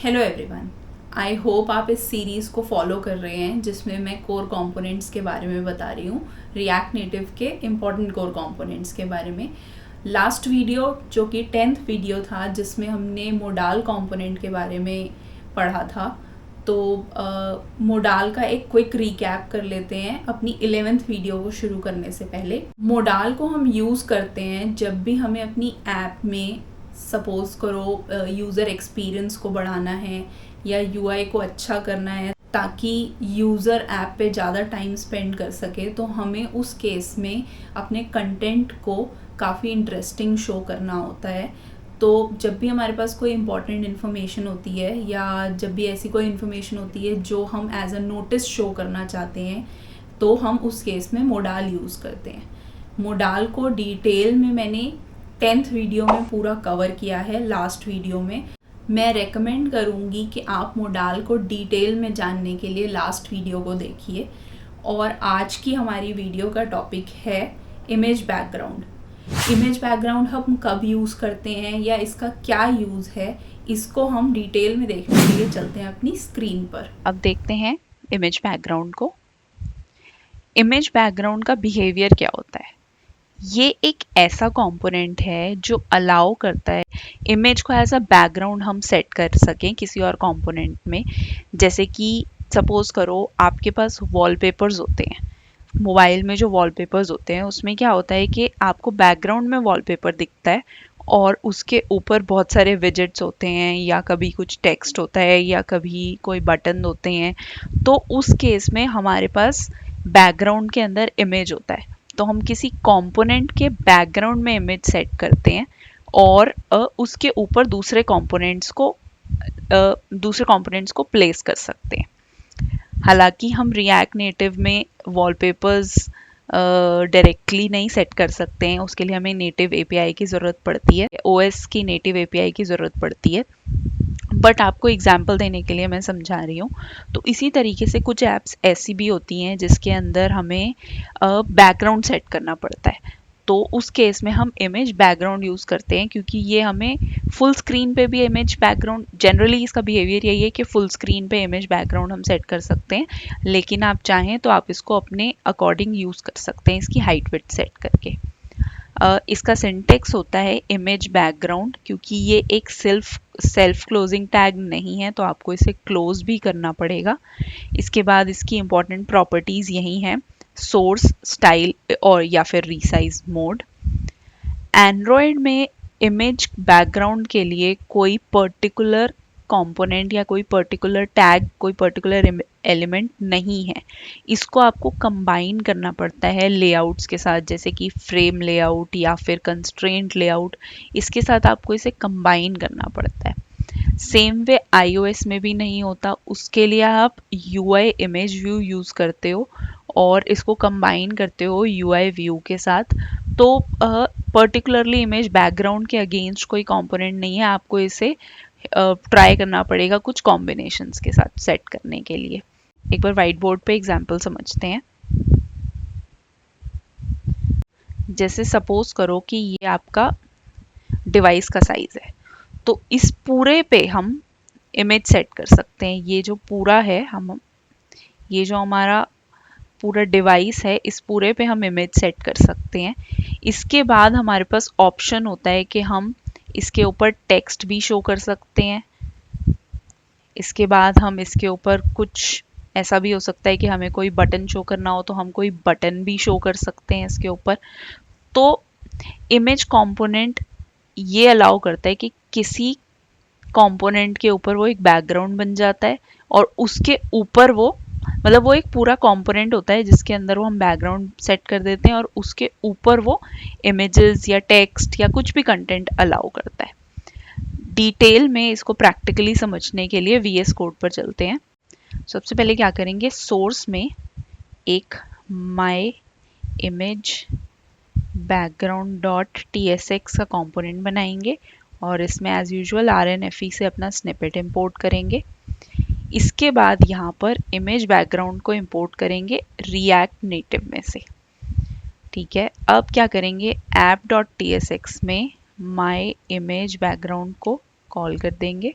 Hello everyone, I hope आप इस series को फॉलो कर रहे हैं जिसमें मैं कोर कंपोनेंट्स के बारे में बता रही हूँ, रिएक्ट नेटिव के इम्पॉर्टेंट कोर कंपोनेंट्स के बारे में। लास्ट वीडियो जो कि 10th वीडियो था जिसमें हमने मोडाल कंपोनेंट के बारे में पढ़ा था, तो मोडाल का एक क्विक रिकैप कर लेते हैं अपनी 11th वीडियो को शुरू करने से पहले। मोडाल को हम यूज़ करते हैं जब भी हमें अपनी ऐप में सपोज़ करो यूज़र एक्सपीरियंस को बढ़ाना है या यूआई को अच्छा करना है ताकि यूज़र ऐप पे ज़्यादा टाइम स्पेंड कर सके, तो हमें उस केस में अपने कंटेंट को काफ़ी इंटरेस्टिंग शो करना होता है। तो जब भी हमारे पास कोई इम्पॉर्टेंट इन्फॉर्मेशन होती है या जब भी ऐसी कोई इन्फॉर्मेशन होती है जो हम एज अ नोटिस शो करना चाहते हैं, तो हम उस केस में मोडाल यूज़ करते हैं। मोडाल को डिटेल में मैंने 10th वीडियो में पूरा कवर किया है। लास्ट वीडियो में मैं रेकमेंड करूँगी कि आप मोडाल को डिटेल में जानने के लिए लास्ट वीडियो को देखिए। और आज की हमारी वीडियो का टॉपिक है इमेज बैकग्राउंड। इमेज बैकग्राउंड हम कब यूज़ करते हैं या इसका क्या यूज़ है, इसको हम डिटेल में देखने के लिए चलते हैं अपनी स्क्रीन पर। अब देखते हैं इमेज बैकग्राउंड को। इमेज बैकग्राउंड का बिहेवियर क्या होता है? ये एक ऐसा कंपोनेंट है जो अलाउ करता है इमेज को एज अ बैकग्राउंड हम सेट कर सकें किसी और कंपोनेंट में। जैसे कि सपोज करो आपके पास वॉलपेपर्स होते हैं, मोबाइल में जो वॉलपेपर्स होते हैं उसमें क्या होता है कि आपको बैकग्राउंड में वॉलपेपर दिखता है और उसके ऊपर बहुत सारे विजेट्स होते हैं या कभी कुछ टेक्स्ट होता है या कभी कोई बटन होते हैं। तो उस केस में हमारे पास बैकग्राउंड के अंदर इमेज होता है, तो हम किसी कंपोनेंट के बैकग्राउंड में इमेज सेट करते हैं और उसके ऊपर दूसरे कंपोनेंट्स को प्लेस कर सकते हैं। हालांकि हम रिएक्ट नेटिव में वॉलपेपर्स डायरेक्टली नहीं सेट कर सकते हैं, उसके लिए हमें नेटिव एपीआई की ज़रूरत पड़ती है, ओएस की नेटिव एपीआई की ज़रूरत पड़ती है। बट आपको एग्जाम्पल देने के लिए मैं समझा रही हूँ। तो इसी तरीके से कुछ ऐप्स ऐसी भी होती हैं जिसके अंदर हमें बैकग्राउंड सेट करना पड़ता है। तो उस केस में हम इमेज बैकग्राउंड यूज़ करते हैं क्योंकि ये हमें फुल स्क्रीन पे भी इमेज बैकग्राउंड, जनरली इसका बिहेवियर यही है कि फुल स्क्रीन पे इमेज बैकग्राउंड हम सेट कर सकते हैं, लेकिन आप चाहें तो आप इसको अपने अकॉर्डिंग यूज़ कर सकते हैं इसकी हाइट विड्थ सेट करके। इसका सिंटेक्स होता है इमेज बैकग्राउंड, क्योंकि ये एक सेल्फ क्लोजिंग टैग नहीं है तो आपको इसे क्लोज भी करना पड़ेगा। इसके बाद इसकी इंपॉर्टेंट प्रॉपर्टीज यही हैं: सोर्स, स्टाइल और या फिर रीसाइज मोड। एंड्रॉयड में इमेज बैकग्राउंड के लिए कोई पर्टिकुलर कंपोनेंट या कोई पर्टिकुलर टैग, कोई पर्टिकुलर एलिमेंट नहीं है। इसको आपको कंबाइन करना पड़ता है लेआउट्स के साथ, जैसे कि फ्रेम लेआउट या फिर कंस्ट्रेंट लेआउट। इसके साथ आपको इसे कंबाइन करना पड़ता है। सेम वे iOS में भी नहीं होता, उसके लिए आप UI इमेज व्यू यूज़ करते हो और इसको कंबाइन करते हो UI व्यू के साथ। तो पर्टिकुलरली इमेज बैकग्राउंड के अगेंस्ट कोई कंपोनेंट नहीं है, आपको इसे ट्राई करना पड़ेगा कुछ कॉम्बिनेशंस के साथ सेट करने के लिए। एक बार व्हाइट बोर्ड पे एग्जांपल समझते हैं। जैसे सपोज करो कि ये आपका डिवाइस का साइज है, तो इस पूरे पे हम इमेज सेट कर सकते हैं। ये जो पूरा है, ये जो हमारा पूरा डिवाइस है, इस पूरे पे हम इमेज सेट कर सकते हैं। इसके बाद हमारे पास ऑप्शन होता है कि हम इसके ऊपर टेक्स्ट भी शो कर सकते हैं। इसके बाद हम इसके ऊपर कुछ ऐसा भी हो सकता है कि हमें कोई बटन शो करना हो तो हम कोई बटन भी शो कर सकते हैं इसके ऊपर। तो इमेज कंपोनेंट ये अलाउ करता है कि किसी कंपोनेंट के ऊपर वो एक बैकग्राउंड बन जाता है और उसके ऊपर वो, मतलब वो एक पूरा कंपोनेंट होता है जिसके अंदर वो हम बैकग्राउंड सेट कर देते हैं और उसके ऊपर वो इमेजेस या टेक्स्ट या कुछ भी कंटेंट अलाउ करता है। डिटेल में इसको प्रैक्टिकली समझने के लिए VS कोड पर चलते हैं। सबसे पहले क्या करेंगे, सोर्स में एक my image background dot tsx का कंपोनेंट बनाएंगे और इसमें एज यूजुअल RNFE से अपना स्निपेट इंपोर्ट करेंगे। इसके बाद यहाँ पर इमेज बैकग्राउंड को इंपोर्ट करेंगे रिएक्ट नेटिव में से। ठीक है, अब क्या करेंगे, app.tsx में माई इमेज बैकग्राउंड को कॉल कर देंगे।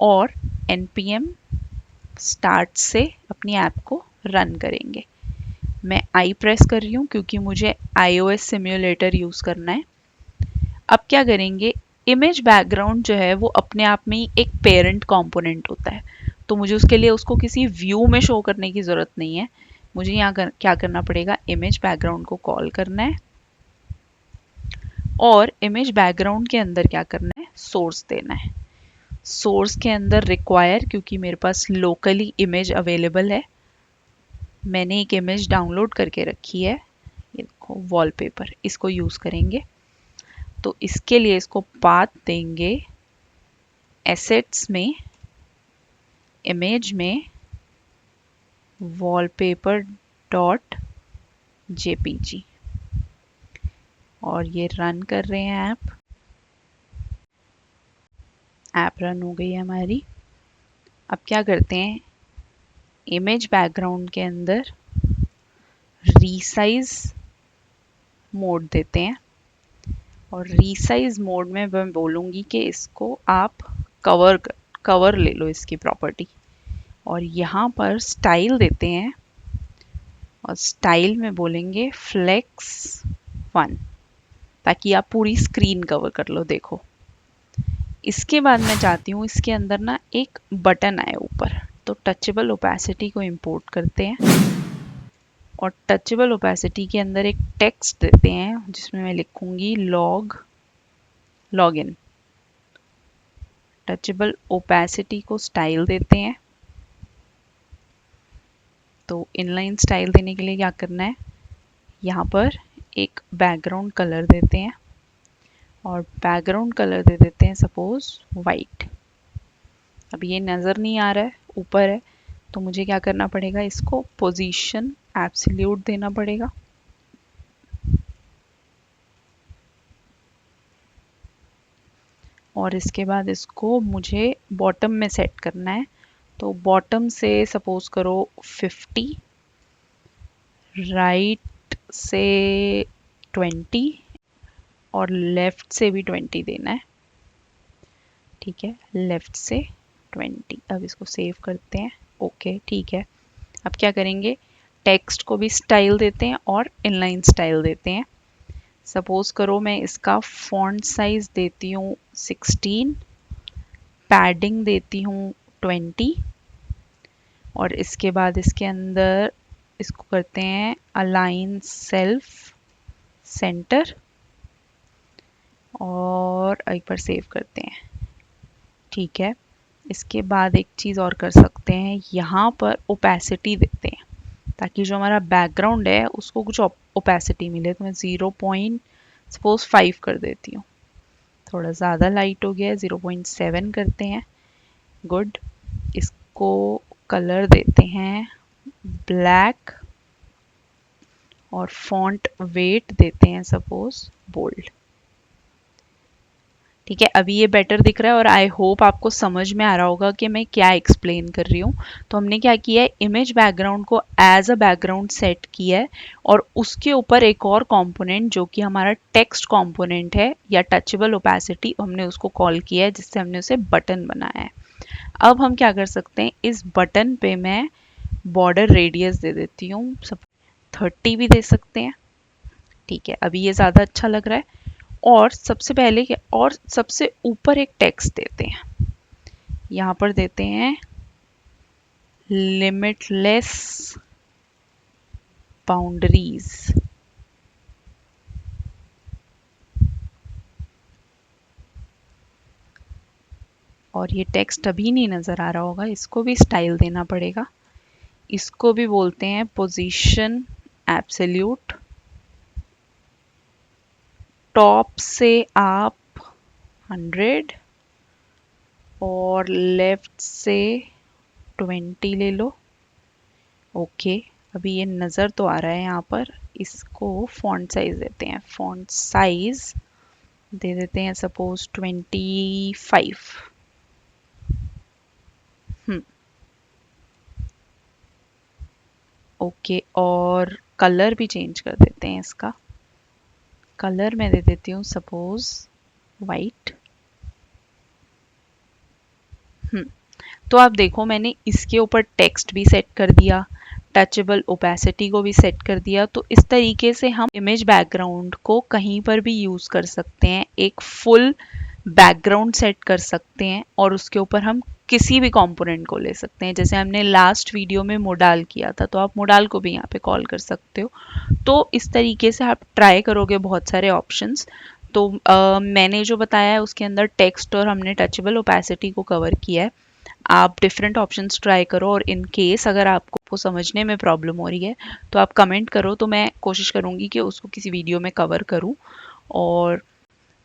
और npm स्टार्ट से अपनी ऐप को रन करेंगे। मैं आई प्रेस कर रही हूँ क्योंकि मुझे iOS सिम्युलेटर यूज़ करना है। अब क्या करेंगे, इमेज बैकग्राउंड जो है वो अपने आप में ही एक पेरेंट कंपोनेंट होता है, तो मुझे उसके लिए उसको किसी व्यू में शो करने की ज़रूरत नहीं है। मुझे यहाँ क्या करना पड़ेगा, इमेज बैकग्राउंड को कॉल करना है और इमेज बैकग्राउंड के अंदर क्या करना है, सोर्स देना है। सोर्स के अंदर रिक्वायर, क्योंकि मेरे पास लोकली इमेज अवेलेबल है, मैंने एक इमेज डाउनलोड करके रखी है, ये देखो वॉलपेपर, इसको यूज़ करेंगे। तो इसके लिए इसको पाथ देंगे एसेट्स में, इमेज में वॉलपेपर डॉट जेपीजी, और ये रन कर रहे हैं ऐप रन हो गई है हमारी। अब क्या करते हैं, इमेज बैकग्राउंड के अंदर रीसाइज मोड देते हैं, और रीसाइज मोड में मैं बोलूँगी कि इसको आप कवर ले लो इसकी प्रॉपर्टी, और यहाँ पर स्टाइल देते हैं और स्टाइल में बोलेंगे फ्लेक्स 1, ताकि आप पूरी स्क्रीन कवर कर लो। देखो, इसके बाद मैं चाहती हूँ इसके अंदर ना एक बटन आए ऊपर, तो टचेबल ओपेसिटी को इंपोर्ट करते हैं और टचेबल ओपेसिटी के अंदर एक टेक्स्ट देते हैं जिसमें मैं लिखूंगी लॉगिन। टचेबल ओपेसिटी को स्टाइल देते हैं, तो इनलाइन स्टाइल देने के लिए क्या करना है, यहाँ पर एक बैकग्राउंड कलर देते हैं और बैकग्राउंड कलर दे देते हैं सपोज वाइट। अब ये नज़र नहीं आ रहा है, ऊपर है, तो मुझे क्या करना पड़ेगा, इसको पोजीशन एब्सोल्यूट देना पड़ेगा। और इसके बाद इसको मुझे बॉटम में सेट करना है, तो बॉटम से सपोज करो 50, राइट से 20 और लेफ़्ट से भी 20 देना है। ठीक है, लेफ़्ट से 20। अब इसको सेव करते हैं, ओके ठीक है। अब क्या करेंगे, टेक्स्ट को भी स्टाइल देते हैं और इनलाइन स्टाइल देते हैं। सपोज करो मैं इसका फॉन्ट साइज देती हूँ 16, पैडिंग देती हूँ 20, और इसके बाद इसके अंदर इसको करते हैं अलाइन सेल्फ सेंटर, और एक बार सेव करते हैं। ठीक है, इसके बाद एक चीज़ और कर सकते हैं, यहाँ पर ओपेसिटी देते हैं ताकि जो हमारा बैकग्राउंड है उसको कुछ ओपेसिटी मिले। तो मैं 0.5 कर देती हूँ, थोड़ा ज़्यादा लाइट हो गया है, 0.7 करते हैं। गुड, इसको कलर देते हैं ब्लैक और फॉन्ट वेट देते हैं सपोज बोल्ड। ठीक है, अभी ये बेटर दिख रहा है और आई होप आपको समझ में आ रहा होगा कि मैं क्या एक्सप्लेन कर रही हूँ। तो हमने क्या किया है, इमेज बैकग्राउंड को एज अ बैकग्राउंड सेट किया है और उसके ऊपर एक और कंपोनेंट जो कि हमारा टेक्स्ट कंपोनेंट है या टचेबल ओपेसिटी, हमने उसको कॉल किया है जिससे हमने उसे बटन बनाया है। अब हम क्या कर सकते हैं, इस बटन पे मैं बॉर्डर रेडियस दे देती हूँ, सब 30 भी दे सकते हैं। ठीक है, अभी ये ज़्यादा अच्छा लग रहा है। और सबसे पहले और सबसे ऊपर एक टेक्स्ट देते हैं, यहाँ पर देते हैं लिमिटलेस बाउंड्रीज। और ये टेक्स्ट अभी नहीं नज़र आ रहा होगा, इसको भी स्टाइल देना पड़ेगा। इसको भी बोलते हैं पोजीशन एब्सोल्यूट। टॉप से आप 100 और लेफ्ट से 20 ले लो। ओके, अभी ये नज़र तो आ रहा है यहाँ पर। इसको फॉन्ट साइज देते हैं, फॉन्ट साइज दे देते हैं सपोज 25। ओके, और कलर भी चेंज कर देते हैं इसका। कलर मैं दे देती हूँ सपोज वाइट। तो आप देखो मैंने इसके ऊपर टेक्स्ट भी सेट कर दिया, टचेबल ओपेसिटी को भी सेट कर दिया। तो इस तरीके से हम इमेज बैकग्राउंड को कहीं पर भी यूज़ कर सकते हैं, एक फुल बैकग्राउंड सेट कर सकते हैं और उसके ऊपर हम किसी भी कंपोनेंट को ले सकते हैं। जैसे हमने लास्ट वीडियो में मोडाल किया था, तो आप मोडाल को भी यहाँ पे कॉल कर सकते हो। तो इस तरीके से आप ट्राई करोगे बहुत सारे ऑप्शंस। तो मैंने जो बताया है उसके अंदर टेक्स्ट और हमने टचेबल ओपेसिटी को कवर किया है। आप डिफरेंट ऑप्शंस ट्राई करो, और इन केस अगर आपको समझने में प्रॉब्लम हो रही है तो आप कमेंट करो, तो मैं कोशिश करूँगी कि उसको किसी वीडियो में कवर करूँ। और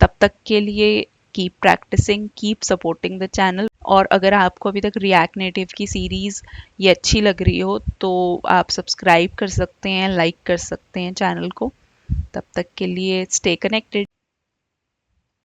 तब तक के लिए keep practicing, keep supporting the channel. और अगर आपको अभी तक रिएक्ट नेटिव की सीरीज़ ये अच्छी लग रही हो तो आप सब्सक्राइब कर सकते हैं, लाइक कर सकते हैं चैनल को। तब तक के लिए स्टे कनेक्टेड।